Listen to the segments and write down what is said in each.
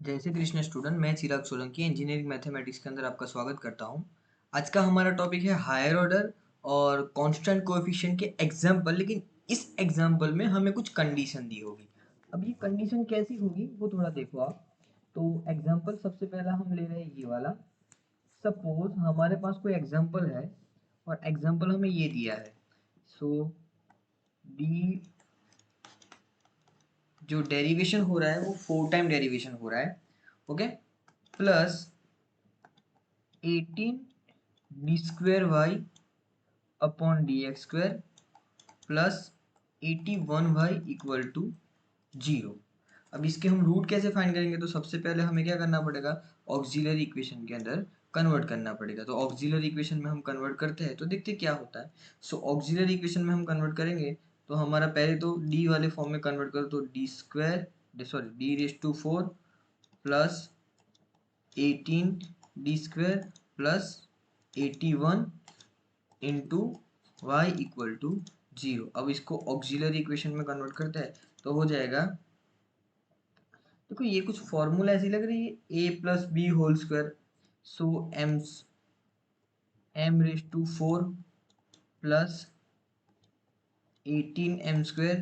जय श्री कृष्ण स्टूडेंट, मैं चिराग Solanki engineering mathematics के अंदर आपका स्वागत करता हूं। आज का हमारा टॉपिक है हायर ऑर्डर और कांस्टेंट कोएफिशिएंट के एग्जाम्पल। लेकिन इस एग्जाम्पल में हमें कुछ कंडीशन दी होगी। अब ये कंडीशन कैसी होगी वो थोड़ा देखो आप। तो एग्जाम्पल सबसे पहला हम ले रहे हैं ये वाला। सपोज हमारे पास कोई एग्जाम्पल है और एग्जाम्पल हमें ये दिया है। सो डी जो डेरिवेशन हो रहा है वो 4 टाइम डेरिवेशन हो रहा है, okay, plus 18 d square y upon d x square plus 81 y equal to 0। अब इसके हम रूट कैसे फाइंड करेंगे? तो सबसे पहले हमें क्या करना पड़ेगा, ऑक्सिलरी इक्वेशन के अंदर कन्वर्ट करना पड़ेगा। तो ऑक्सिलरी इक्वेशन में हम कन्वर्ट करते हैं तो देखते क्या होता है। सो ऑक्सिलरी इक्वेशन में हम कन्वर्ट करेंगे तो हमारा पहले तो डी वाले फॉर्म में कन्वर्ट करो तो d square sorry d raise to 4 plus 18 d square plus 81 into y equal to 0। अब इसको ऑक्सिलरी इक्वेशन में कन्वर्ट करते हैं तो हो जाएगा, देखो ये कुछ फॉर्मूला ऐसी लग रही है, a plus b whole square. So m raise to 4 plus 18 m square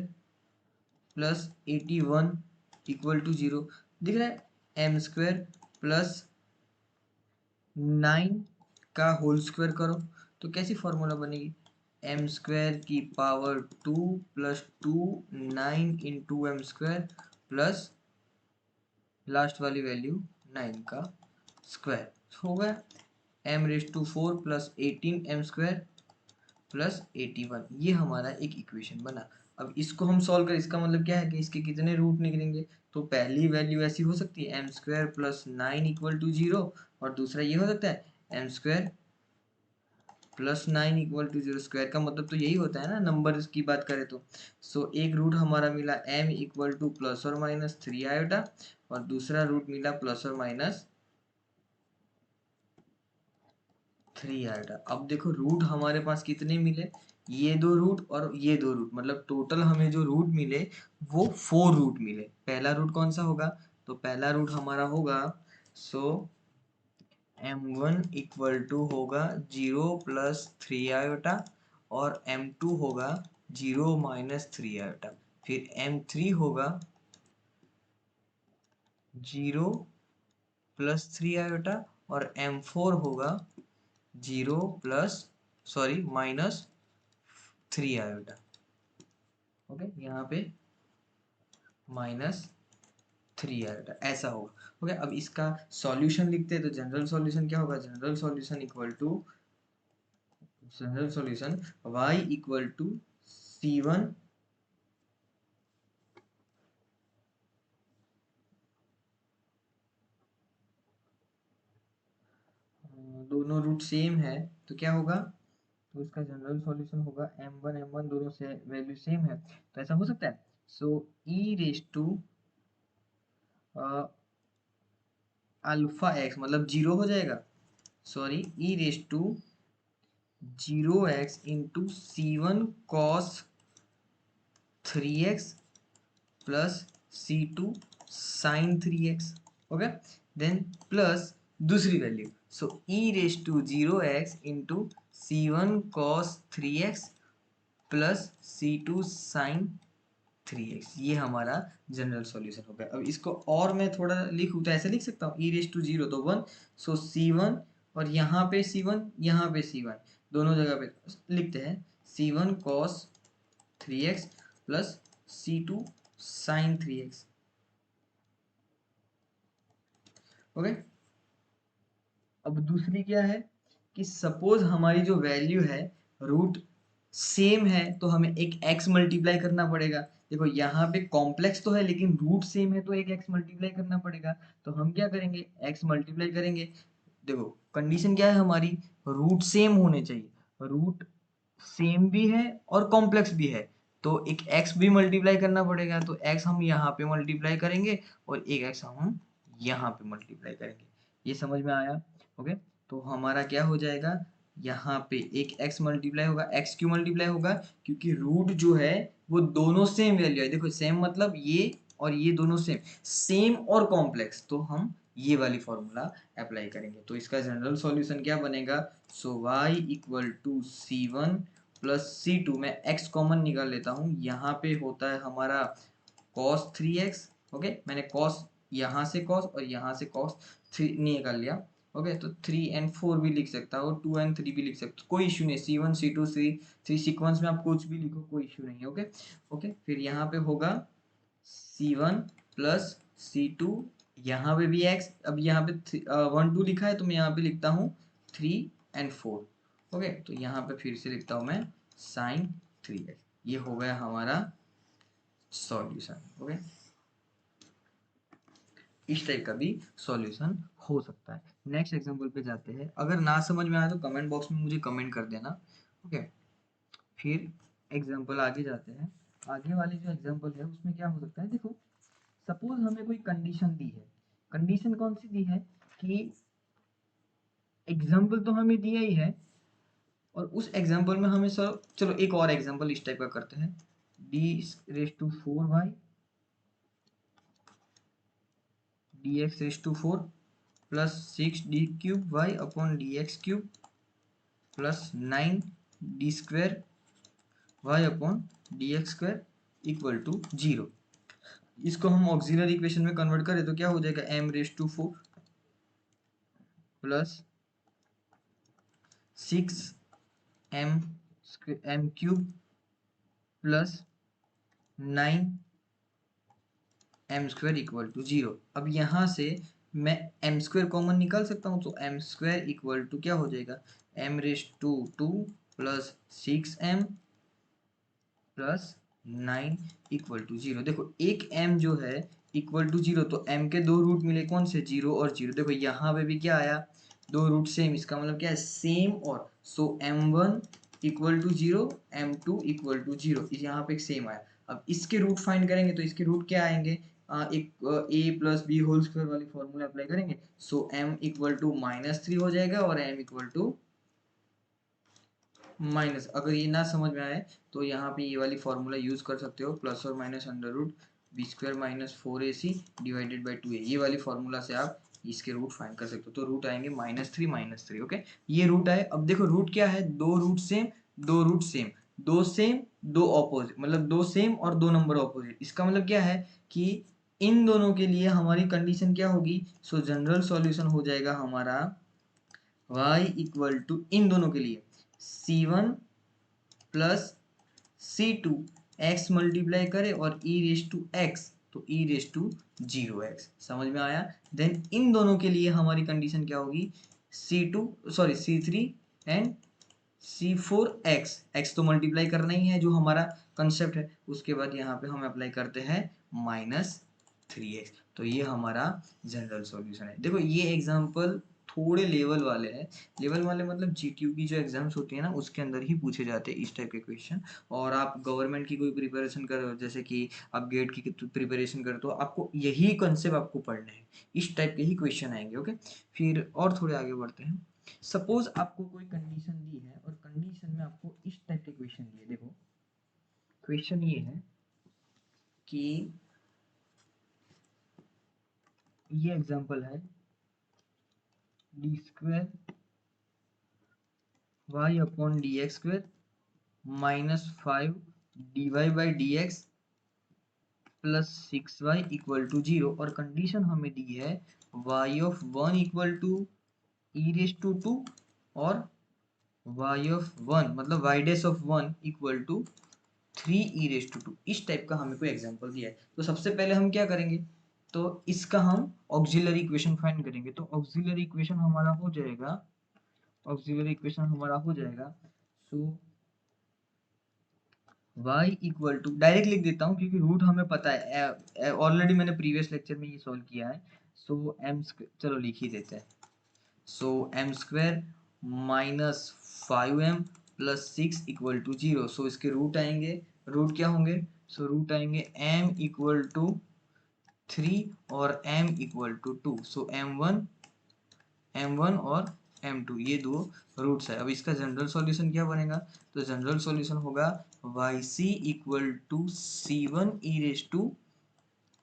plus 81 equal to 0। दिख रहा है एम स्क्वायर प्लस 9 का होल स्क्वायर करो तो कैसी फॉर्मूला बनेगी, एम स्क्वायर की power 2 plus 2 9 into m square plus last वाली वैल्यू 9 का स्क्वायर हो गया। M raise to 4 plus 18 m square plus 81, ये हमारा एक इक्वेशन बना। अब इसको हम सॉल्व करें, इसका मतलब क्या है कि इसके कितने रूट निकलेंगे। तो पहली वैल्यू ऐसी हो सकती है m square plus 9 equal to 0, और दूसरा ये हो सकता है m square plus 9 equal to 0। Square का मतलब तो यही होता है ना, नंबर की बात करें तो। सो एक रूट हमारा मिला m इक्वल टू प्लस और माइनस 3 आयोटा, और दूसरा रूट मिला प्लस और माइनस 3 आयोटा। अब देखो रूट हमारे पास कितने मिले, ये दो रूट और ये दो रूट, मतलब टोटल हमें जो रूट मिले वो 4 रूट मिले। पहला रूट कौन सा होगा, तो पहला रूट हमारा होगा, सो m1 इक्वल टू होगा 0 प्लस 3 आयोटा, और m2 होगा 0 माइनस 3 आयोटा। फिर m3 होगा 0 प्लस 3 आयोटा, और m4 होगा 0 plus sorry minus 3 iota. Okay, यहाँ पे माइनस 3 आयोटा ऐसा होगा। ओके, अब इसका सॉल्यूशन लिखते हैं तो जनरल सॉल्यूशन क्या होगा, general solution equal to general solution y equal to c1 दोनों रूट सेम है तो क्या होगा, तो इसका जनरल सॉल्यूशन होगा m1 दोनों से वैल्यू सेम है तो ऐसा हो सकता है। So e raise to alpha x मतलब 0 हो जाएगा, sorry e raise to 0x into c1 cos 3x plus c2 sine 3x। Okay, then plus दूसरी value, so e raise to 0x into c1 cos 3x plus c2 sine 3x। ये हमारा general solution हो गया। अब इसको और मैं थोड़ा लिखूँ तो ऐसे लिख सकता हूँ, e रेज टू 0 तो 1, सो c1 और यहाँ पे c1 यहाँ पे c1 दोनों जगह पे लिखते हैं c1 cos 3x plus c2 sine 3x। Okay, अब दूसरी क्या है कि सपोज हमारी जो वैल्यू है रूट सेम है तो हमें एक x मल्टीप्लाई करना पड़ेगा। देखो यहाँ पे कॉम्प्लेक्स तो है लेकिन रूट सेम है तो एक x मल्टीप्लाई करना पड़ेगा। तो हम क्या करेंगे, x मल्टीप्लाई करेंगे। देखो कंडीशन क्या है हमारी, रूट सेम होने चाहिए, रूट सेम भी है और कॉम्प्लेक्स भी है तो एक x भी मल्टीप्लाई करना पड़ेगा। तो x हम यहाँ पे मल्टीप्लाई करेंगे और एक x हम यहाँ पे मल्टीप्लाई करेंगे। ये समझ में आया? ओके, तो हमारा क्या हो जाएगा, यहाँ पे एक x मल्टीप्लाई होगा, x क्यों मल्टीप्लाई होगा, क्योंकि रूट जो है वो दोनों सेम वैल्यू है। देखो सेम मतलब ये और ये दोनों सेम सेम और कॉम्प्लेक्स, तो हम ये वाली फॉर्मूला अप्लाई करेंगे। तो इसका जनरल सॉल्यूशन क्या बनेगा, so y equal to C1 plus C2, मैं x कॉमन निकाल लेता हूँ, यहाँ पे होता है हमारा cos 3x, ओके, मैंने cos यहाँ से cos और यहाँ से cos 3 निकाल लिया, ओके, तो 3 and 4 भी लिख सकता हो, 2 and 3 भी लिख सकते हो, कोई इश्यू नहीं, C1 C2 C3 सीक्वेंस में आप कुछ भी लिखो, कोई इश्यू नहीं है, ओके ओके। फिर यहाँ पे होगा C1 प्लस C2, यहाँ पे भी x, अब यहाँ पे 1 2 लिखा है तो मैं यहाँ पे लिखता हूँ 3 and 4, ओके, तो यहाँ पे फिर से लिखता हूँ मैं sin 3x, ये हो गया हमारा सॉल्यूशन, ओके। इस टाइप का भी सॉल्यूशन हो सकता है। नेक्स्ट एग्जांपल पे जाते हैं, अगर ना समझ में आया तो कमेंट बॉक्स में मुझे कमेंट कर देना, ओके। फिर एग्जांपल आगे जाते हैं, आगे वाले जो एग्जांपल है उसमें क्या हो सकता है, देखो सपोज हमें कोई कंडीशन दी है, कंडीशन कौन सी दी है कि एग्जाम्पल तो हमें दिया ही है, और उस एग्जाम्पल में हमें सर चलो एक और एग्जाम्पल इस टाइप का करते हैं, d⁴y dx⁴ plus 6d³ upon dx³ plus 9d² y upon dx² equal to 0। इसको हम ऑक्सिलरी इक्वेशन में कन्वर्ट करें तो क्या हो जाएगा, m⁴ plus 6m³ plus 9m² equal to 0। अब यहाँ से मैं m² कॉमन निकाल सकता हूँ, तो m² इक्वल टू क्या हो जाएगा, m⁴ plus 6m plus 9 equal to 0। देखो एक m जो है इक्वल टू 0, तो m के दो रूट मिले, कौन से, 0 और 0। देखो यहाँ पे भी क्या आया, दो रूट सेम, इसका मतलब क्या है, सेम और, so m1 equal to 0, m2 equal to 0, यहाँ पे एक सेम आया। अब इसके रूट फाइंड करेंगे तो इसके रूट क्या आएंगे, एक a plus b whole square वाली फॉर्मूला अप्लाई करेंगे, सो m इक्वल टू -3 हो जाएगा और m इक्वल टू माइनस। अगर ये ना समझ में आए तो यहाँ पे ये वाली फॉर्मूला यूज कर सकते हो, प्लस और minus √b² minus 4ac divided by 2a, ये वाली फॉर्मूला से आप इसके रूट फाइंड कर सकते हो। तो रूट आएंगे -3 ओके, ये रूट आए। अब देखो रूट क्या है, दो रूट सेम, दो रूट सेम, दो सेम दो ऑपोजिट, मतलब दो सेम और दो नंबर ऑपोजिट। इसका मतलब क्या है कि इन दोनों के लिए हमारी कंडीशन क्या होगी, सो जनरल सॉल्यूशन हो जाएगा हमारा y इक्वल टू इन दोनों के लिए C1 plus C2 x multiply करे और e⁻x, तो e⁻0x, समझ में आया। देन इन दोनों के लिए हमारी कंडीशन क्या होगी, C3 एंड C4x, x तो मल्टीप्लाई करना ही है जो हमारा कंसेप्ट है, उसके बाद यहाँ पे हम अप्लाई करते हैं -3x, तो ये हमारा जनरल सॉल्यूशन है। देखो ये एग्जांपल थोड़े लेवल वाले हैं, लेवल वाले मतलब जीटीयू की जो एग्जाम्स होती है ना उसके अंदर ही पूछे जाते हैं इस टाइप के क्वेश्चन। और आप गवर्नमेंट की कोई प्रिपरेशन कर रहे हो, जैसे कि आप गेट की प्रिपरेशन कर रहे हो, तो आपको यही कंसेप्ट आपको पढ़ने हैं, इस टाइप के ही क्वेश्चन आएंगे, ओके। फिर और थोड़े आगे बढ़ते हैं, सपोज आपको कोई कंडीशन दी है और कंडीशन में आपको इस टाइप के क्वेश्चन दिए। देखो क्वेश्चन ये है कि ये एग्जांपल है d² y upon dx² -5 dy/dx plus 6y equal to 0, और कंडीशन हमें दी है y(1) इक्वल टू e⁻2 और y(1) मतलब y'(1) इक्वल टू 3e⁻2। इस टाइप का हमें कोई एग्जांपल दिया है, तो सबसे पहले हम क्या करेंगे, तो इसका हम ऑक्सिलरी इक्वेशन फाइंड करेंगे। तो ऑक्सिलरी इक्वेशन हमारा हो जाएगा, ऑक्सिलरी इक्वेशन हमारा हो जाएगा, सो y इक्वल टू, डायरेक्ट लिख देता हूँ क्योंकि रूट हमें पता है, ऑलरेडी मैंने प्रीवियस लेक्चर में ये सॉल्व किया है। सो चलो लिख ही देते हैं, so m² -5m plus 6 equal to 0। So इसके रूट आएंगे, रूट क्या होंगे, सो रूट आएंगे m इक्वल टू 3 और m equal to 2। So m1 और m2 ये दो रूट्स है। अब इसका जनरल सॉल्यूशन क्या बनेगा, तो जनरल सॉल्यूशन होगा yc equal to C1 e⁻2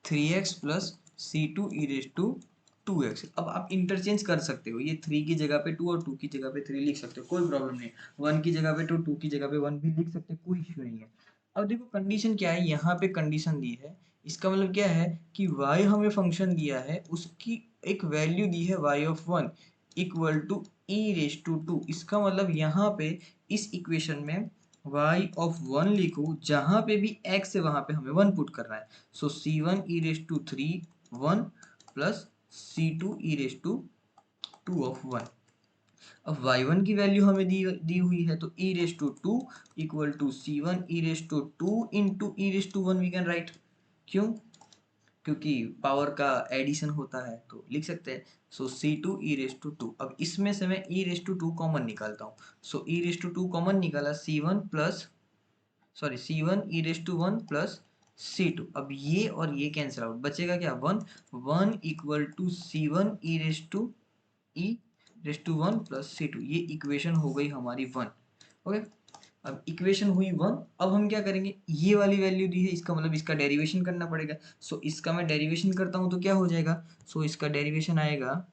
3x plus c two e raise to 2x। अब आप इंटरचेंज कर सकते हो, ये 3 की जगह पे 2 और 2 की जगह पे 3 लिख सकते हो, कोई प्रॉब्लम नहीं। 1 की जगह पे 2, 2 की जगह पे 1 भी लिख सकते हो, कोई इश्यू नहीं है। अब देखो कंडीशन क्या है, यहाँ पे कंडीशन दी है, इसका मतलब क्या है कि y हमें फंक्शन दिया है, उसकी एक वैल्यू दी है y of 1 equal to e raise to 2। इसका मतलब यहाँ पे इस इक्वेशन में y ऑफ 1 लिखो, जहाँ पे भी x है वहाँ पे हमें 1 पुट करना है। So c1 e raise to 3 1 plus c2 e raise to 2 of 1। अब y1 की वैल्यू हमें दी हुई है, तो e raise to 2 equal to c1 e raise to 2 into e raise to 1 we can write. क्यों? क्योंकि पावर का एडिशन होता है तो लिख सकते हैं। सो सी टू ई रेस टू 2। अब इसमें से मैं ई रेस टू 2 कॉमन निकालता हूँ। सो ई रेस टू 2 कॉमन निकाला, c1 e raise to 1 plus c2। अब ये और ये कैंसिल आउट, बचेगा क्या 1 1 equal to c1 e raise to 1 plus c2। ये इक्वेशन हो गई हमारी 1। ओके, अब इक्वेशन हुई 1। अब हम क्या करेंगे, ये वाली वैल्यू दी है, इसका मतलब इसका डेरिवेशन करना पड़ेगा। सो इसका मैं डेरिवेशन करता हूँ तो क्या हो जाएगा, सो इसका डेरिवेशन आएगा,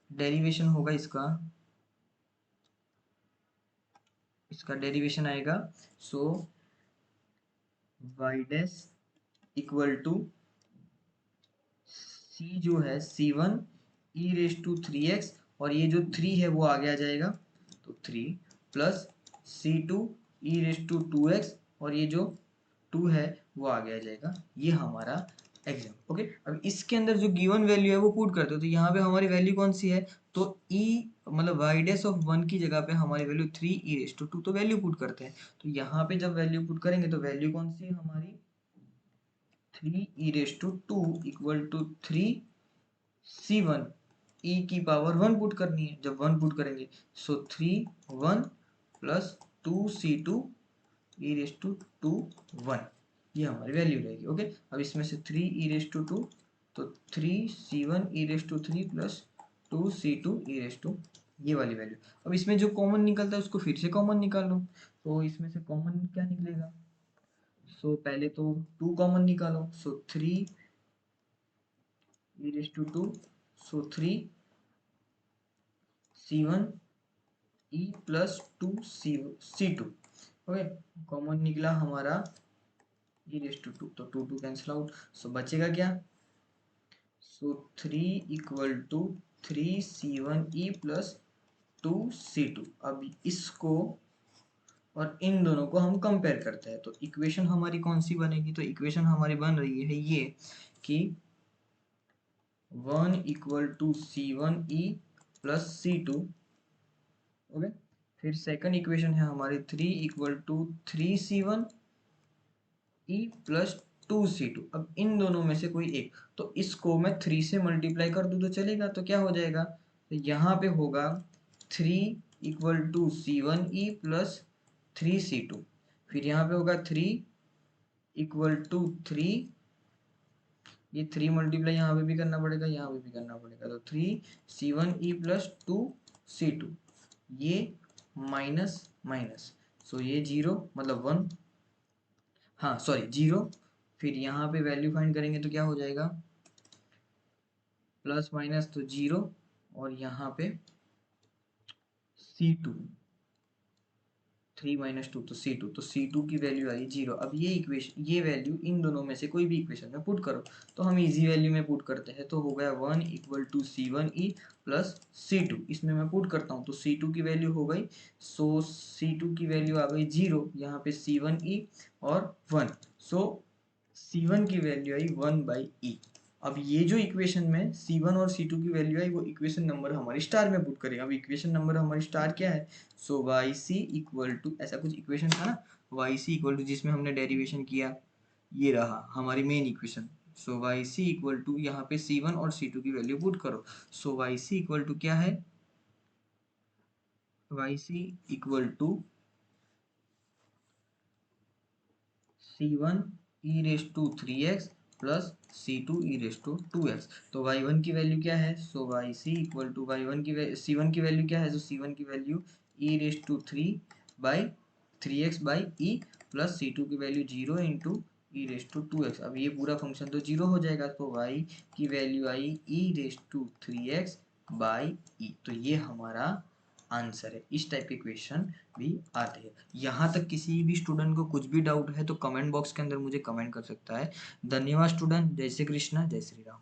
डेरिवेशन होगा इसका डेरिवेशन आएगा। So y dash equal to c जो है c1 e raise to 3x, और ये जो 3 है वो आगे आ जाएगा, तो 3 plus c2 e raise to 2x, और ये जो 2 है वो आगे आ जाएगा। ये हमारा एग्जाम। ओके, अब इसके अंदर जो गिवन वैल्यू है वो पुट करते हो, तो यहाँ पे हमारी वैल्यू कौन सी है, तो e मतलब y डैश ऑफ 1 की जगह पे हमारी वैल्यू 3 ई रेस टू 2, तो वैल्यू पुट करते हैं। तो यहाँ पे जब वैल्यू पुट करेंगे तो वैल्यू कौन सी है हमारी, 3 e raise to 2 equal to 3 c1 e की पावर 1 पुट करनी है। जब 1 पुट करेंगे so 3 1 plus 2 c2 e raise to 2 1, ये हमारी वैल्यू रहेगी। ओके, अब इसमें से 3 ई रेस टू 2, तो 3 c1 e raise to 3 plus 2 c2 e raise to, ये वाली वैल्यू। अब इसमें जो कॉमन निकलता है उसको फिर से कॉमन निकाल लो, तो इसमें से कॉमन क्या निकलेगा, सो पहले तो 2 कॉमन निकालो, so 3 e raise to 2, so 3 c1 e plus 2 c2। Okay, common निकला हमारा ई रेस टू 2, तो 2 2 कैंसिल आउट, सो बचेगा क्या, so 3 equal to 3 c1 e plus 2 c2। अब इसको और इन दोनों को हम कंपेयर करते हैं, तो इक्वेशन हमारी कौन सी बनेगी, तो इक्वेशन हमारी बन रही है ये कि 1 equal to c1 e plus c2। Okay, फिर सेकंड इक्वेशन है हमारी 3 equal to 3 c1 e plus 2c2। अब इन दोनों में से कोई एक, तो इसको मैं 3 से मल्टीप्लाई कर दूं तो चलेगा, तो क्या हो जाएगा, तो यहाँ पे होगा 3 equal to c1 e plus 3c2। फिर यहाँ पे होगा 3 इक्वल टू 3, ये 3 मल्टीप्लाई यहाँ पे भी करना पड़ेगा, यहाँ पे भी करना पड़ेगा, तो 3 c1 e प्लस 2c2, ये माइनस माइनस, सो ये 0 मतलब 1, हाँ सॉरी 0। फिर यहाँ पे वैल्यू फाइंड करेंगे तो क्या हो जाएगा, प्लस माइनस तो 0, और यहाँ पे c2 3 माइनस 2 तो c2, तो c2 की वैल्यू आई 0। अब ये इक्वेशन, ये वैल्यू इन दोनों में से कोई भी इक्वेशन में पुट करो, तो हम इजी वैल्यू में पुट करते हैं, तो हो गया 1 equal to c1 e plus c2। इसमें मैं पुट करता हूँ तो c2 की वैल्यू हो गई, सो c2 की वैल्यू आ गई 0, यहाँ पे c1 e और 1, सो c1 की वैल्यू आई 1 बाई ई। अब ये जो इक्वेशन में c1 और c2 की वैल्यू आई वो इक्वेशन नंबर हमारी स्टार में पुट करेंगे। अब इक्वेशन नंबर हमारी स्टार क्या है, so y c equal to, ऐसा कुछ इक्वेशन था ना, वाई सी इक्वल टू जिसमें हमने डेरिवेशन किया, ये रहा हमारी main equation. So y c equal to, यहाँ पे c1 और c2 की वैल्यू पुट करो, so y c equal to क्या है, y c equal to c1 e raise to 3x plus c2 e raise to 2x। तो y1 की value क्या है, so y c equal to y1 की c1 की value क्या है, तो c1 की value e raise to 3 by 3x by e plus c2 की value 0 into e raise to 2x। अब ये पूरा फंक्शन तो जीरो हो जाएगा, तो y की वैल्यू आई e raise to 3x by e. तो ये हमारा आंसर है। इस टाइप के क्वेश्चन भी आते हैं। यहाँ तक किसी भी स्टूडेंट को कुछ भी डाउट है तो कमेंट बॉक्स के अंदर मुझे कमेंट कर सकता है। धन्यवाद स्टूडेंट। जय श्री कृष्णा, जय श्री राम।